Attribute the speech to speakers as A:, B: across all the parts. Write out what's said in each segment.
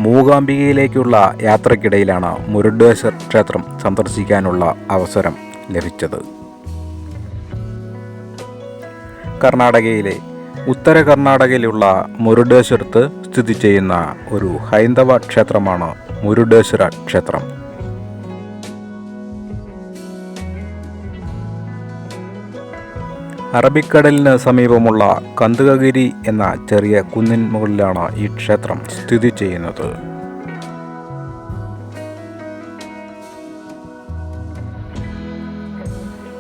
A: മൂകാംബികയിലേക്കുള്ള യാത്രക്കിടയിലാണ് മുരുഡേശ്വർ ക്ഷേത്രം സന്ദർശിക്കാനുള്ള അവസരം ലഭിച്ചത്. കർണാടകയിലെ ഉത്തര കർണാടകയിലുള്ള മുരുഡേശ്വരത്ത് സ്ഥിതി ചെയ്യുന്ന ഒരു ഹൈന്ദവ ക്ഷേത്രമാണ് മുരുഡേശ്വര ക്ഷേത്രം. അറബിക്കടലിന് സമീപമുള്ള കന്ദകഗിരി എന്ന ചെറിയ കുന്നിൻ മുകളിലാണ് ഈ ക്ഷേത്രം സ്ഥിതി ചെയ്യുന്നത്.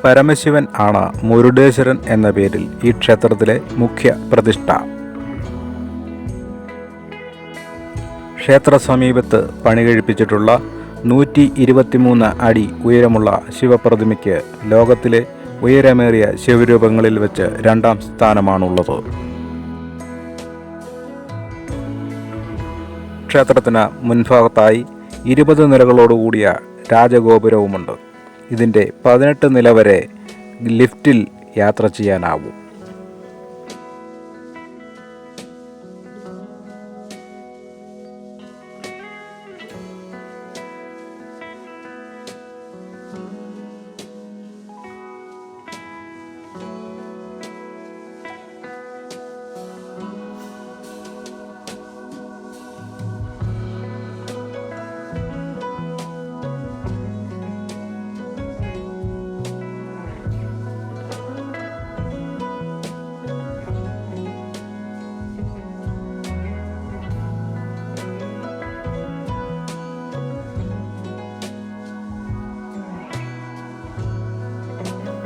A: പരമശിവൻ ആണ് മുരുഡേശ്വരൻ എന്ന പേരിൽ ഈ ക്ഷേത്രത്തിലെ മുഖ്യ പ്രതിഷ്ഠ. ക്ഷേത്ര സമീപത്ത് പണികഴിപ്പിച്ചിട്ടുള്ള 123 അടി ഉയരമുള്ള ശിവപ്രതിമയ്ക്ക് ലോകത്തിലെ ഉയരമേറിയ ശിവരൂപങ്ങളിൽ വെച്ച് 2ാം സ്ഥാനമാണുള്ളത്. ക്ഷേത്രത്തിന് മുൻഭാഗത്തായി 20 നിലകളോടുകൂടിയ രാജഗോപുരവുമുണ്ട്. ഇതിൻ്റെ 18 നില വരെ ലിഫ്റ്റിൽ യാത്ര ചെയ്യാനാവും.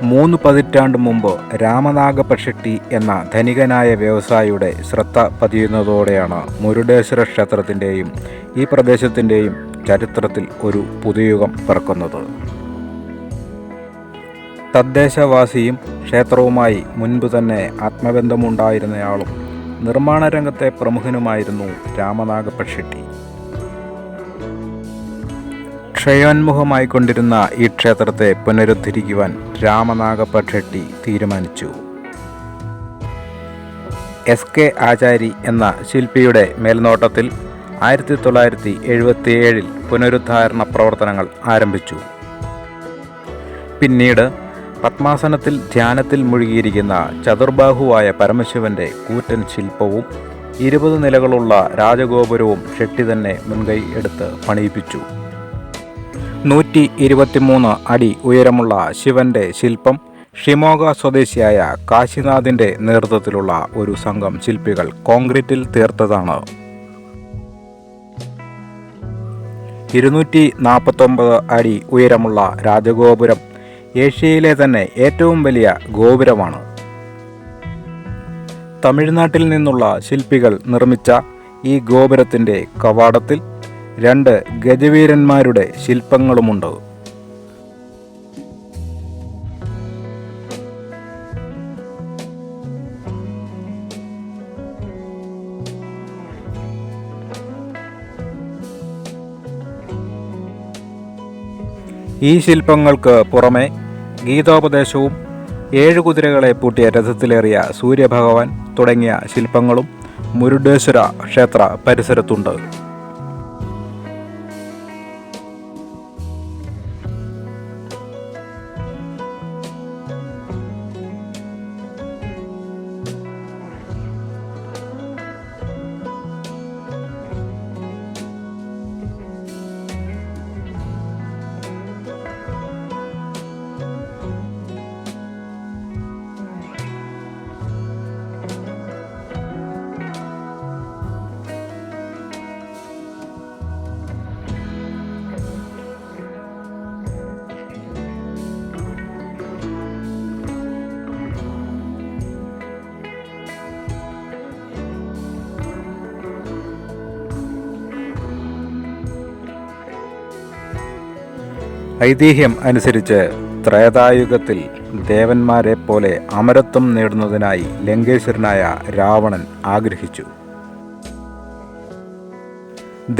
A: മൂന്ന് പതിറ്റാണ്ട് മുമ്പ് രാമനാഗപ-ഷെട്ടി എന്ന ധനികനായ വ്യവസായിയുടെ ശ്രദ്ധ പതിയുന്നതോടെയാണ് മുരുഡേശ്വര ക്ഷേത്രത്തിൻ്റെയും ഈ പ്രദേശത്തിൻ്റെയും ചരിത്രത്തിൽ ഒരു പുതുയുഗം പിറക്കുന്നത്. തദ്ദേശവാസിയും ക്ഷേത്രവുമായി മുൻപ് തന്നെ ആത്മബന്ധമുണ്ടായിരുന്നയാളും നിർമ്മാണ രംഗത്തെ പ്രമുഖനുമായിരുന്നു രാമനാഗപ-ഷെട്ടി. ക്ഷയോന്മുഖമായിക്കൊണ്ടിരുന്ന ഈ ക്ഷേത്രത്തെ പുനരുദ്ധരിക്കുവാൻ രാമനാഗപ-ഷെട്ടി തീരുമാനിച്ചു. SK ആചാരി എന്ന ശില്പിയുടെ മേൽനോട്ടത്തിൽ 1977 പുനരുദ്ധാരണ പ്രവർത്തനങ്ങൾ ആരംഭിച്ചു. പിന്നീട് പത്മാസനത്തിൽ ധ്യാനത്തിൽ മുഴുകിയിരിക്കുന്ന ചതുർബാഹുവായ പരമശിവന്റെ കൂറ്റൻ ശില്പവും 20 നിലകളുള്ള രാജഗോപുരവും ഷെട്ടി തന്നെ മുൻകൈ എടുത്ത് പണിയിപ്പിച്ചു. 123 അടി ഉയരമുള്ള ശിവന്റെ ശില്പം ഷിമോഗ സ്വദേശിയായ കാശിനാഥിന്റെ നേതൃത്വത്തിലുള്ള ഒരു സംഘം ശില്പികൾ കോൺക്രീറ്റിൽ തീർത്തതാണ്. 249 അടി ഉയരമുള്ള രാജഗോപുരം ഏഷ്യയിലെ തന്നെ ഏറ്റവും വലിയ ഗോപുരമാണ്. തമിഴ്നാട്ടിൽ നിന്നുള്ള ശില്പികൾ നിർമ്മിച്ച ഈ ഗോപുരത്തിൻ്റെ കവാടത്തിൽ 2 ഗജവീരന്മാരുടെ ശില്പങ്ങളുമുണ്ട്. ഈ ശില്പങ്ങൾക്ക് പുറമെ ഗീതോപദേശവും 7 കുതിരകളെ പൂട്ടിയ രഥത്തിലേറിയ സൂര്യഭഗവാൻ തുടങ്ങിയ ശില്പങ്ങളും മുരുഡേശ്വര ക്ഷേത്ര പരിസരത്തുണ്ട്. ഐതിഹ്യം അനുസരിച്ച് ത്രേതായുഗത്തിൽ ദേവന്മാരെ പോലെ അമരത്വം നേടുന്നതിനായി ലങ്കേശ്വരനായ രാവണൻ ആഗ്രഹിച്ചു.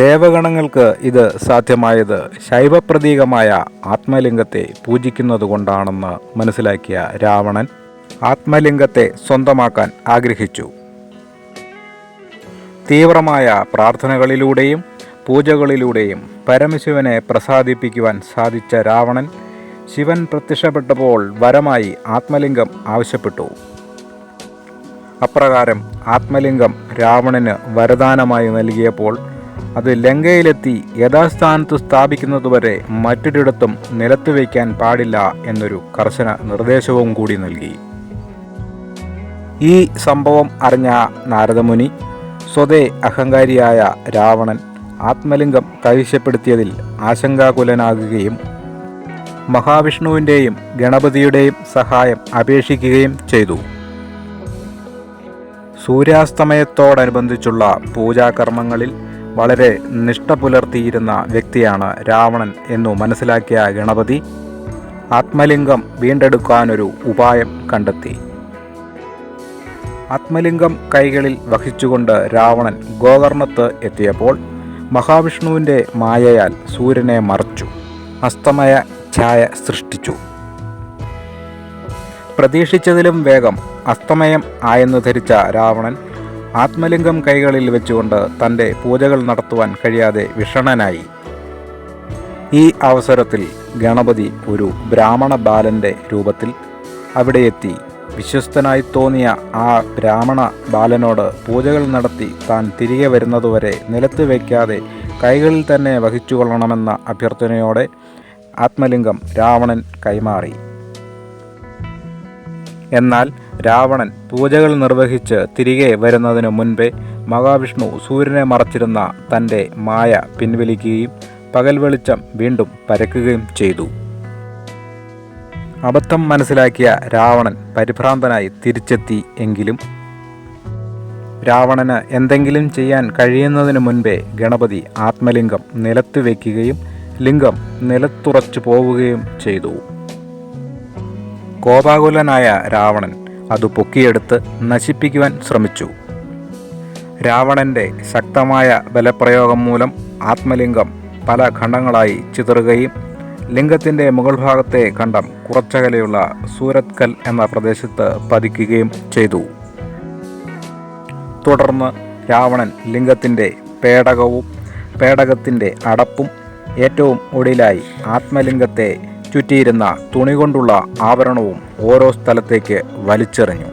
A: ദേവഗണങ്ങൾക്ക് ഇത് സാധ്യമായത് ശൈവപ്രതീകമായ ആത്മലിംഗത്തെ പൂജിക്കുന്നതുകൊണ്ടാണെന്ന് മനസ്സിലാക്കിയ രാവണൻ ആത്മലിംഗത്തെ സ്വന്തമാക്കാൻ ആഗ്രഹിച്ചു. തീവ്രമായ പ്രാർത്ഥനകളിലൂടെയും പൂജകളിലൂടെയും പരമശിവനെ പ്രസാദിപ്പിക്കുവാൻ സാധിച്ച രാവണൻ ശിവൻ പ്രത്യക്ഷപ്പെട്ടപ്പോൾ വരമായി ആത്മലിംഗം ആവശ്യപ്പെട്ടു. അപ്രകാരം ആത്മലിംഗം രാവണന് വരദാനമായി നൽകിയപ്പോൾ അത് ലങ്കയിലെത്തി യഥാസ്ഥാനത്ത് സ്ഥാപിക്കുന്നതുവരെ മറ്റൊരിടത്തും നിലത്ത് വയ്ക്കാൻ പാടില്ല എന്നൊരു കർശന നിർദ്ദേശവും കൂടി നൽകി. ഈ സംഭവം അറിഞ്ഞ നാരദമുനി സ്വതേ അഹങ്കാരിയായ രാവണൻ ആത്മലിംഗം കൈവശപ്പെടുത്തിയതിൽ ആശങ്കാകുലനാകുകയും മഹാവിഷ്ണുവിൻ്റെയും ഗണപതിയുടെയും സഹായം അപേക്ഷിക്കുകയും ചെയ്തു. സൂര്യാസ്തമയത്തോടനുബന്ധിച്ചുള്ള പൂജാകർമ്മങ്ങളിൽ വളരെ നിഷ്ഠ പുലർത്തിയിരുന്ന വ്യക്തിയാണ് രാവണൻ എന്നു മനസ്സിലാക്കിയ ഗണപതി ആത്മലിംഗം വീണ്ടെടുക്കാനൊരു ഉപായം കണ്ടെത്തി. ആത്മലിംഗം കൈകളിൽ വഹിച്ചുകൊണ്ട് രാവണൻ ഗോകർണത്ത് എത്തിയപ്പോൾ മഹാവിഷ്ണുവിൻ്റെ മായയാൽ സൂര്യനെ മറച്ചു അസ്തമയ ഛായ സൃഷ്ടിച്ചു. പ്രതീക്ഷിച്ചതിലും വേഗം അസ്തമയം ആയെന്ന് ധരിച്ച രാവണൻ ആത്മലിംഗം കൈകളിൽ വെച്ചുകൊണ്ട് തൻ്റെ പൂജകൾ നടത്തുവാൻ കഴിയാതെ വിഷണ്ണനായി. ഈ അവസരത്തിൽ ഗണപതി ഒരു ബ്രാഹ്മണ ബാലൻ്റെ രൂപത്തിൽ അവിടെ എത്തി വിശ്വസ്തനായി തോന്നിയ ആ ബ്രാഹ്മണ ബാലനോട് പൂജകൾ നടത്തി താൻ തിരികെ വരുന്നതുവരെ നിലത്ത് വയ്ക്കാതെ കൈകളിൽ തന്നെ വഹിച്ചുകൊള്ളണമെന്ന അഭ്യർത്ഥനയോടെ ആത്മലിംഗം രാവണൻ കൈമാറി. എന്നാൽ രാവണൻ പൂജകൾ നിർവഹിച്ച് തിരികെ വരുന്നതിനു മുൻപേ മഹാവിഷ്ണു സൂര്യനെ മറച്ചിരുന്ന തൻ്റെ മായ പിൻവലിക്കുകയും പകൽ വെളിച്ചം വീണ്ടും പരക്കുകയും ചെയ്തു. അബദ്ധം മനസ്സിലാക്കിയ രാവണൻ പരിഭ്രാന്തനായി തിരിച്ചെത്തി. എങ്കിലും രാവണന് എന്തെങ്കിലും ചെയ്യാൻ കഴിയുന്നതിനു മുൻപേ ഗണപതി ആത്മലിംഗം നിലത്ത് വയ്ക്കുകയും ലിംഗം നിലത്തുറച്ചു പോവുകയും ചെയ്തു. കോപാകുലനായ രാവണൻ അത് പൊക്കിയെടുത്ത് നശിപ്പിക്കുവാൻ ശ്രമിച്ചു. രാവണൻ്റെ ശക്തമായ ബലപ്രയോഗം മൂലം ആത്മലിംഗം പല ഖണ്ഡങ്ങളായി ചിതറുകയും ലിംഗത്തിൻ്റെ മുകൾ ഭാഗത്തെ ഖണ്ഡം കുറച്ചകലെയുള്ള സൂരത്കൽ എന്ന പ്രദേശത്ത് പതിക്കുകയും ചെയ്തു. തുടർന്ന് രാവണൻ ലിംഗത്തിൻ്റെ പേടകത്തിൻ്റെ അടപ്പും ഏറ്റവും ഒടുവിലായി ആത്മലിംഗത്തെ ചുറ്റിയിരുന്ന തുണി കൊണ്ടുള്ള ആവരണവും ഓരോ സ്ഥലത്തേക്ക് വലിച്ചെറിഞ്ഞു.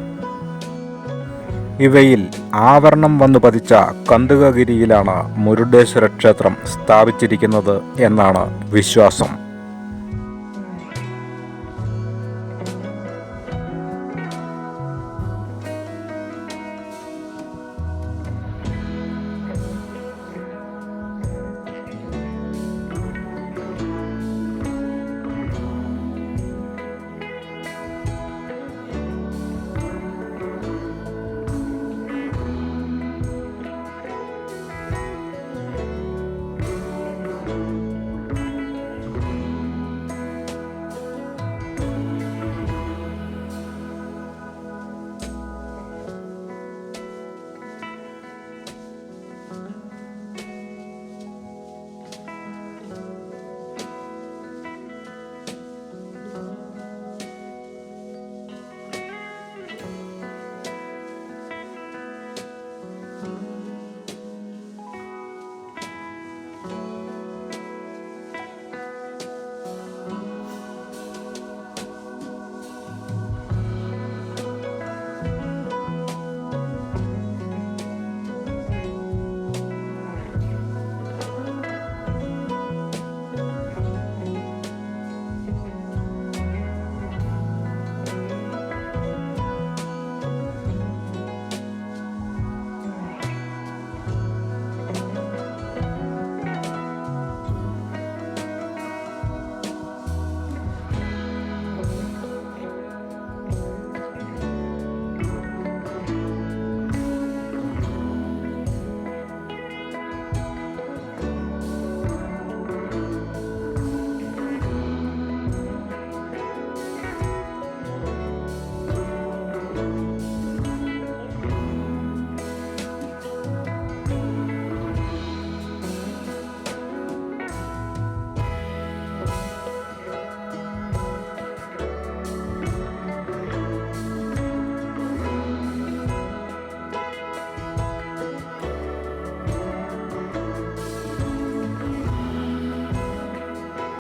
A: ഇവയിൽ ആവരണം വന്നു പതിച്ച കന്ദകഗിരിയിലാണ് മുരുഡേശ്വര ക്ഷേത്രം സ്ഥാപിച്ചിരിക്കുന്നത് എന്നാണ് വിശ്വാസം.